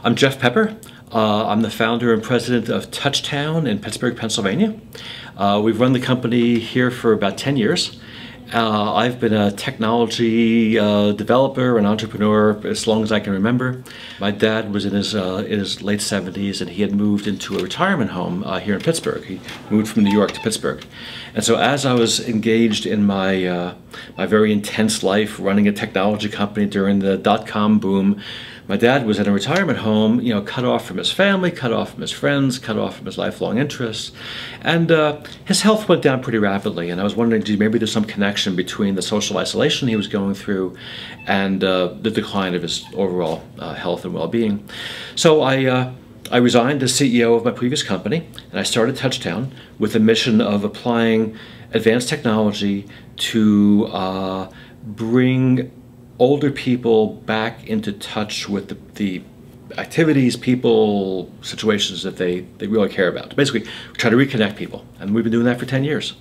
I'm Jeff Pepper. I'm the founder and president of Touchtown in Pittsburgh, Pennsylvania. We've run the company here for about 10 years. I've been a technology developer and entrepreneur as long as I can remember. My dad was in his late 70s, and he had moved into a retirement home here in Pittsburgh. He moved from New York to Pittsburgh. And so as I was engaged in my very intense life running a technology company during the dot-com boom, my dad was in a retirement home, you know, cut off from his family, cut off from his friends, cut off from his lifelong interests. And his health went down pretty rapidly. And I was wondering, maybe there's some connection between the social isolation he was going through and the decline of his overall health and well-being. So I resigned as CEO of my previous company, and I started Touchtown with a mission of applying advanced technology to bring older people back into touch with the activities, people, situations that they really care about. Basically, try to reconnect people, and we've been doing that for 10 years.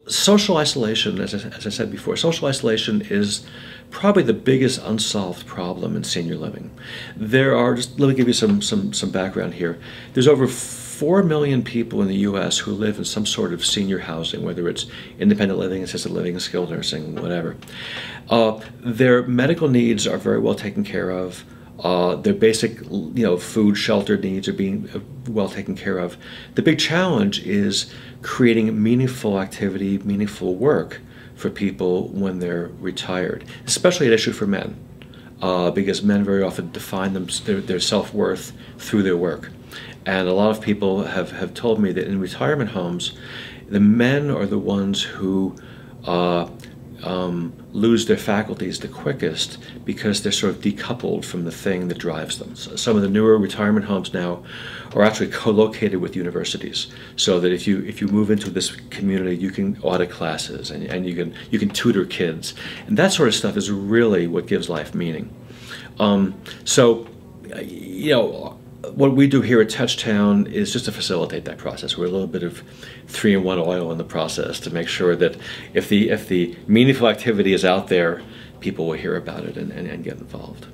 Social isolation, as I said before, social isolation is probably the biggest unsolved problem in senior living. There are, just let me give you some background here. There's over 4 million people in the U.S. who live in some sort of senior housing, whether it's independent living, assisted living, skilled nursing, whatever. Their medical needs are very well taken care of. Their basic, food, shelter needs are being well taken care of. The big challenge is creating meaningful activity, meaningful work for people when they're retired, especially an issue for men, because men very often define their self-worth through their work. And a lot of people have told me that in retirement homes, the men are the ones who lose their faculties the quickest because they're sort of decoupled from the thing that drives them. So some of the newer retirement homes now are actually co-located with universities, so that if you move into this community, you can audit classes and you can tutor kids, and that sort of stuff is really what gives life meaning. What we do here at Touchtown is just to facilitate that process. We're a little bit of 3-in-1 oil in the process to make sure that if the meaningful activity is out there, people will hear about it and get involved.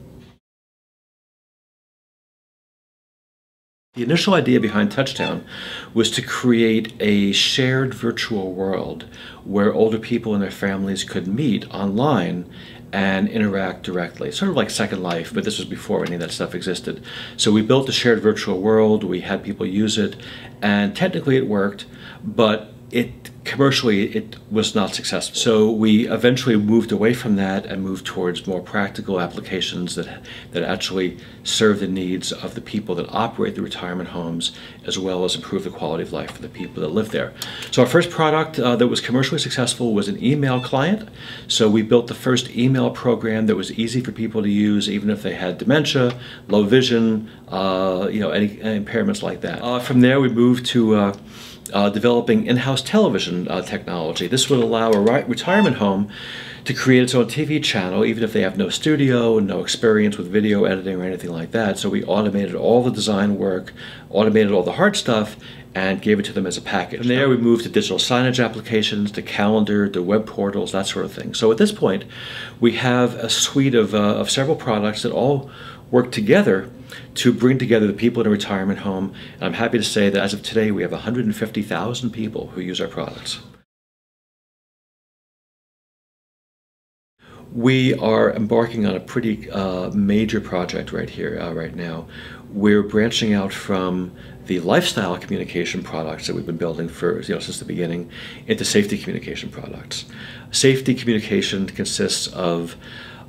The initial idea behind Touchtown was to create a shared virtual world where older people and their families could meet online and interact directly. Sort of like Second Life, but this was before any of that stuff existed. So we built a shared virtual world, we had people use it, and technically it worked, but commercially it was not successful. So we eventually moved away from that and moved towards more practical applications that actually serve the needs of the people that operate the retirement homes, as well as improve the quality of life for the people that live there. So our first product that was commercially successful was an email client. So we built the first email program that was easy for people to use, even if they had dementia, low vision, any impairments like that. From there we moved to developing in-house television technology. This would allow a retirement home to create its own TV channel, even if they have no studio, no experience with video editing or anything like that. So we automated all the design work, automated all the hard stuff, and gave it to them as a package. From there we moved to digital signage applications, to calendar, to web portals, that sort of thing. So at this point, we have a suite of several products that all work together to bring together the people in a retirement home. And I'm happy to say that as of today, we have 150,000 people who use our products. We are embarking on a pretty major project right here, right now. We're branching out from the lifestyle communication products that we've been building for since the beginning into safety communication products. Safety communication consists of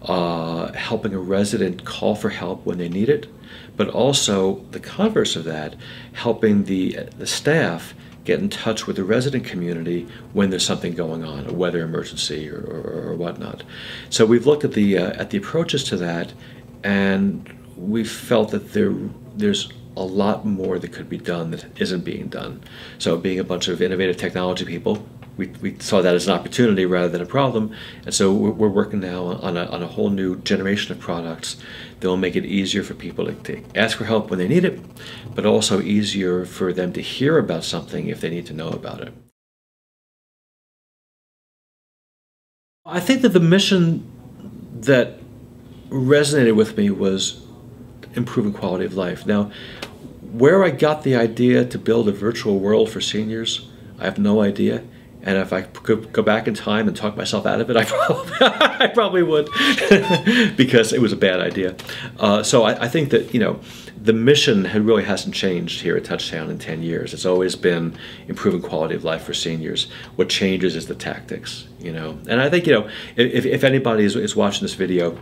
helping a resident call for help when they need it, but also the converse of that, helping the staff get in touch with the resident community when there's something going on, a weather emergency or whatnot. So we've looked at the approaches to that, and we felt that there's a lot more that could be done that isn't being done. So being a bunch of innovative technology people, we saw that as an opportunity rather than a problem, and so we're working now on a whole new generation of products that will make it easier for people to ask for help when they need it, but also easier for them to hear about something if they need to know about it. I think that the mission that resonated with me was improving quality of life. Now, where I got the idea to build a virtual world for seniors, I have no idea. And if I could go back in time and talk myself out of it, I probably would, because it was a bad idea. So I think that, you know, the mission really hasn't changed here at Touchtown in 10 years. It's always been improving quality of life for seniors. What changes is the tactics, you know. And I think, you know, if anybody is watching this video,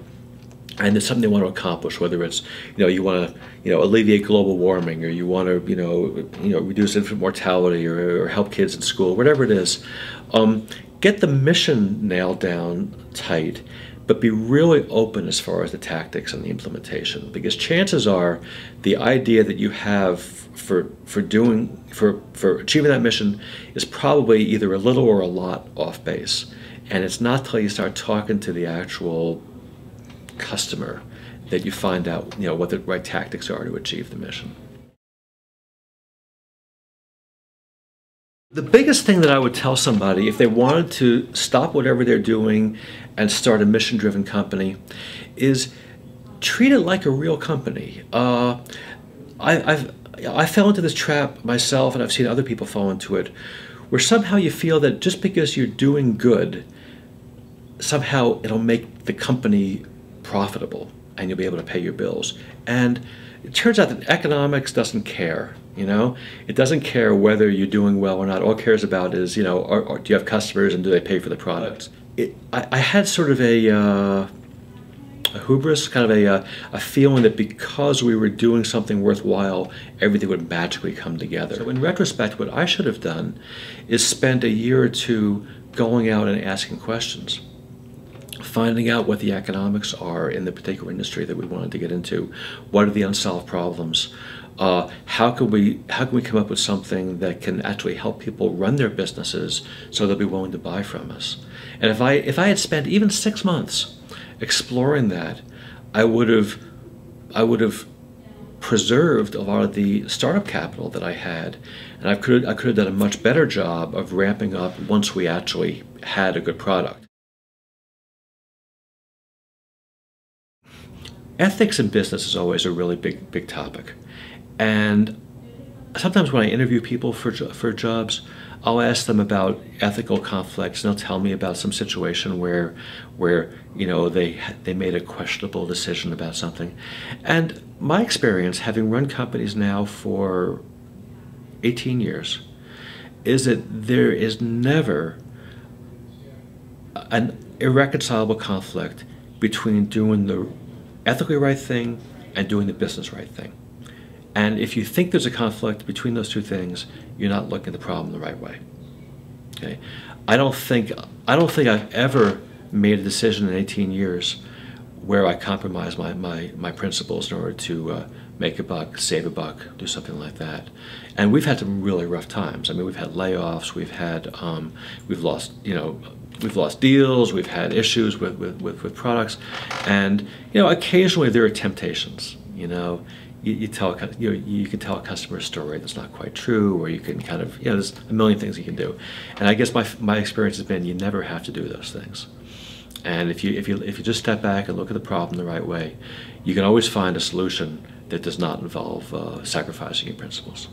and there's something they want to accomplish, whether it's, you know, you want to, you know, alleviate global warming, or you want to, you know, reduce infant mortality, or help kids in school, whatever it is, get the mission nailed down tight, but be really open as far as the tactics and the implementation, because chances are the idea that you have for achieving that mission is probably either a little or a lot off base, and it's not till you start talking to the actual customer that you find out, you know, what the right tactics are to achieve the mission. The biggest thing that I would tell somebody if they wanted to stop whatever they're doing and start a mission-driven company is treat it like a real company. I fell into this trap myself, and I've seen other people fall into it, where somehow you feel that just because you're doing good, somehow it'll make the company profitable and you'll be able to pay your bills. And it turns out that economics doesn't care, you know? It doesn't care whether you're doing well or not. All it cares about is, you know, do you have customers and do they pay for the products? I had sort of a hubris, kind of a feeling that because we were doing something worthwhile, everything would magically come together. So in retrospect, what I should have done is spend a year or two going out and asking questions, finding out what the economics are in the particular industry that we wanted to get into. What are the unsolved problems? How can we come up with something that can actually help people run their businesses so they'll be willing to buy from us? And if I had spent even 6 months exploring that, I would have preserved a lot of the startup capital that I had, and I could have done a much better job of ramping up once we actually had a good product. Ethics in business is always a really big topic, and sometimes when I interview people for jobs, I'll ask them about ethical conflicts, and they'll tell me about some situation where you know they made a questionable decision about something. And my experience, having run companies now for 18 years, is that there is never an irreconcilable conflict between doing the ethically right thing and doing the business right thing. And if you think there's a conflict between those two things, you're not looking at the problem the right way. Okay? I don't think I've ever made a decision in 18 years where I compromise my principles in order to make a buck, save a buck, do something like that. And we've had some really rough times. I mean, we've had layoffs, we've lost deals, we've had issues with products, and you know, occasionally there are temptations. You know, you can tell a customer a story that's not quite true, or you can kind of, you know, there's a million things you can do. And I guess my experience has been you never have to do those things. And if you just step back and look at the problem the right way, you can always find a solution that does not involve sacrificing your principles.